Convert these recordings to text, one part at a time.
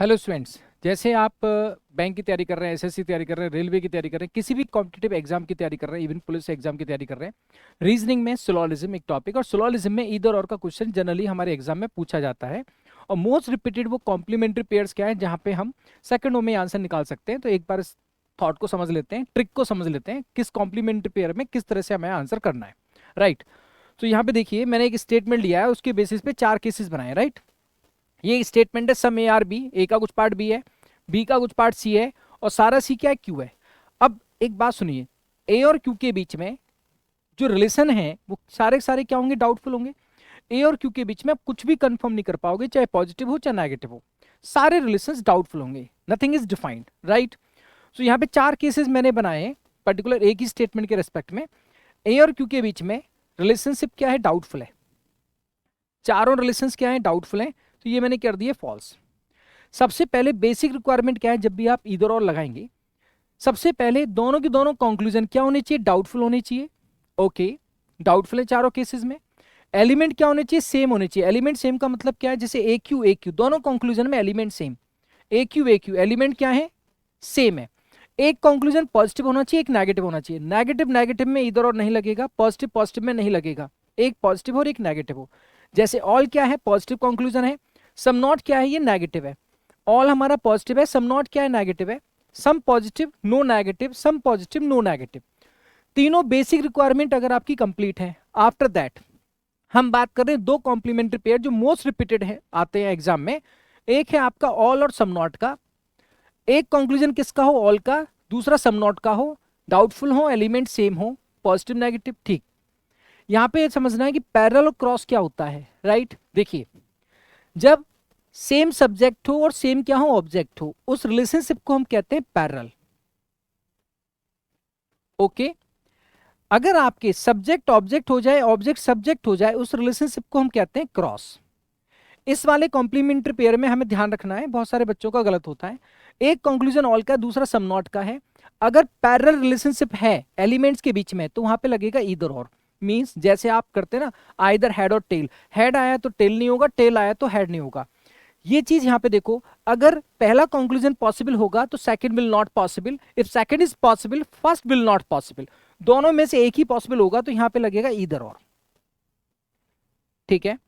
Hello students, जैसे आप bank की तैयारी कर रहे हैं, एसएससी तैयारी कर रहे हैं, रेलवे की तैयारी कर रहे हैं, किसी भी कॉम्पिटिटिव एग्जाम की तैयारी कर रहे हैं, इवन पुलिस एग्जाम की तैयारी कर रहे हैं। रीजनिंग में सिलोजिज्म एक टॉपिक, और सिलोजिज्म में ईदर और का क्वेश्चन जनरली हमारे एग्जाम में पूछा जाता है। और मोस्ट रिपीटेड वो कॉम्प्लीमेंट्री पेयर्स क्या है, जहाँ पे हम सेकंडों में आंसर निकाल सकते हैं। तो एक बार इस थॉट को समझ लेते हैं, ट्रिक को समझ लेते हैं, किस कॉम्प्लीमेंट्री पेयर में किस तरह से हमें आंसर करना है। राइट, तो यहाँ पे देखिए मैंने एक स्टेटमेंट लिया है, उसके बेसिस पे 4 केसेस बनाए। राइट, ये स्टेटमेंट है सम ए आर बी, ए का कुछ पार्ट बी है, बी का कुछ पार्ट सी है, और सारा सी क्या है, क्यू है। अब एक बात सुनिए, ए और क्यू के बीच में जो रिलेशन है वो सारे के सारे क्या होंगे, डाउटफुल होंगे। ए और क्यू के बीच में आप कुछ भी कंफर्म नहीं कर पाओगे, चाहे पॉजिटिव हो चाहे नेगेटिव हो, सारे रिलेशंस डाउटफुल होंगे, नथिंग इज डिफाइंड। राइट, सो यहाँ पे 4 केसेस मैंने बनाए हैं पर्टिकुलर एक ही स्टेटमेंट के रेस्पेक्ट में। ए और क्यू के बीच में रिलेशनशिप क्या है, डाउटफुल है। चारों रिलेशंस क्या है, डाउटफुल है, तो ये मैंने कर दिए फॉल्स। सबसे पहले बेसिक रिक्वायरमेंट क्या है जब भी आप इधर और लगाएंगे, सबसे पहले दोनों के दोनों कंक्लूजन क्या होने चाहिए, डाउटफुल होने चाहिए। ओके, डाउटफुल है चारों केसेस में। एलिमेंट क्या होने चाहिए, सेम होने चाहिए। एलिमेंट सेम का मतलब क्या है, जैसे ए क्यू दोनों कंक्लूजन में एलिमेंट सेम। ए क्यू एलिमेंट क्या है, सेम है। एक कंक्लूजन पॉजिटिव होना चाहिए, एक नेगेटिव होना चाहिए। नेगेटिव नेगेटिव में इधर और नहीं लगेगा, पॉजिटिव पॉजिटिव में नहीं लगेगा। एक पॉजिटिव और एक नेगेटिव हो। जैसे ऑल क्या है, पॉजिटिव कंक्लूजन है। सम नॉट क्या है, ये नेगेटिव है। ऑल हमारा पॉजिटिव है, सम नॉट क्या है, नेगेटिव है। Some positive no negative, some positive no negative. तीनों बेसिक रिक्वायरमेंट अगर आपकी कंप्लीट है, आफ्टर दैट हम बात कर रहे हैं दो कॉम्प्लीमेंट्री पेयर जो मोस्ट रिपीटेड है आते हैं एग्जाम में। एक है आपका ऑल और सम नॉट का। एक कंक्लूजन किसका हो, ऑल का, दूसरा सम नॉट का हो, डाउटफुल हो, एलिमेंट सेम हो, पॉजिटिव नेगेटिव। ठीक, यहां पे समझना है कि पैरेलल और क्रॉस क्या होता है। राइट, देखिए जब सेम सब्जेक्ट हो और सेम क्या हो, ऑब्जेक्ट हो, उस रिलेशनशिप को हम कहते हैं पैरेलल। ओके, अगर आपके सब्जेक्ट ऑब्जेक्ट हो जाए, ऑब्जेक्ट सब्जेक्ट हो जाए, उस रिलेशनशिप को हम कहते हैं क्रॉस। इस वाले कॉम्प्लीमेंट्री पेयर में हमें ध्यान रखना है, बहुत सारे बच्चों का गलत होता है। एक कंक्लूजन ऑल का, दूसरा सम नॉट का है। अगर पैरेलल रिलेशनशिप है एलिमेंट्स के बीच में, तो वहां पे लगेगा ईदर और। मींस जैसे आप करते हैं ना, आइदर हेड और टेल, हेड आया तो टेल नहीं होगा, टेल आया तो हेड नहीं होगा। ये चीज यहां पे देखो, अगर पहला कंक्लूजन पॉसिबल होगा तो second will not possible, if second is possible first will not possible. दोनों में से एक ही पॉसिबल होगा, तो यहां पे लगेगा ईदर और। ठीक है,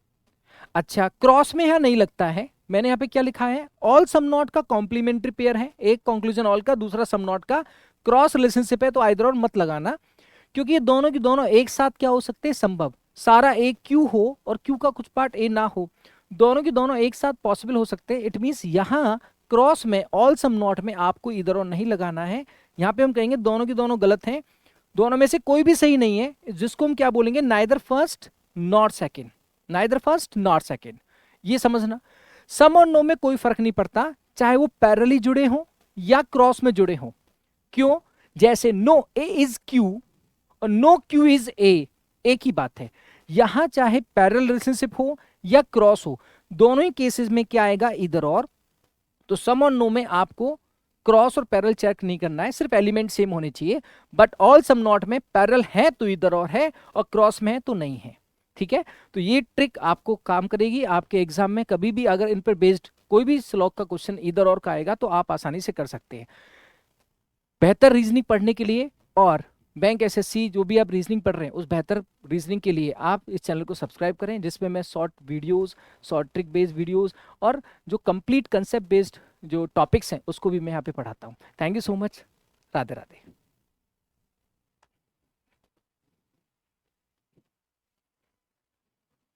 अच्छा क्रॉस में यहां नहीं लगता है। मैंने यहां पे क्या लिखा है, ऑल सम नॉट का कॉम्प्लीमेंट्री पेयर है, एक कंक्लूजन ऑल का, दूसरा सम नॉट का, क्रॉस रिलेशनशिप है, तो आइदर और मत लगाना, क्योंकि ये दोनों की दोनों एक साथ क्या हो सकते हैं, संभव। सारा ए क्यू हो और क्यू का कुछ पार्ट ए ना हो, दोनों की दोनों एक साथ पॉसिबल हो सकते हैं। इट मींस यहां क्रॉस में ऑल सम नॉट में आपको इधर और नहीं लगाना है। यहां पे हम कहेंगे दोनों की दोनों गलत हैं, दोनों में से कोई भी सही नहीं है, जिसको हम क्या बोलेंगे, neither first not second, neither first not second. ये समझना, सम और नो में कोई फर्क नहीं पड़ता, चाहे वो पैरेलली जुड़े हों या क्रॉस में जुड़े हों। क्यों, जैसे नो ए इज क्यू और नो क्यू इज ए, एक ही बात है। यहां चाहे पैरेलल रिलेशनशिप हो या क्रॉस हो, दोनों ही केसेस में क्या आएगा, इधर और। तो सम और नो में आपको क्रॉस और पैरेलल चेक नहीं करना है, सिर्फ एलिमेंट सेम होने चाहिए। बट ऑल सम नॉट में पैरेलल है तो इधर और है, और क्रॉस में है तो नहीं है। ठीक है, तो ये ट्रिक आपको काम करेगी आपके एग्जाम में। कभी भी अगर इन पर बेस्ड कोई भी स्लॉक का क्वेश्चन इधर और का आएगा तो आप आसानी से कर सकते हैं। बेहतर रीजनिंग पढ़ने के लिए और बैंक एसएससी जो भी आप रीजनिंग पढ़ रहे हैं, उस बेहतर रीजनिंग के लिए आप इस चैनल को सब्सक्राइब करें, जिसमें मैं short videos, short trick based videos और जो कंप्लीट कंसेप्ट बेस्ड जो टॉपिक्स हैं उसको भी मैं यहाँ पे पढ़ाता हूँ। Thank you so much, Radhe Radhe.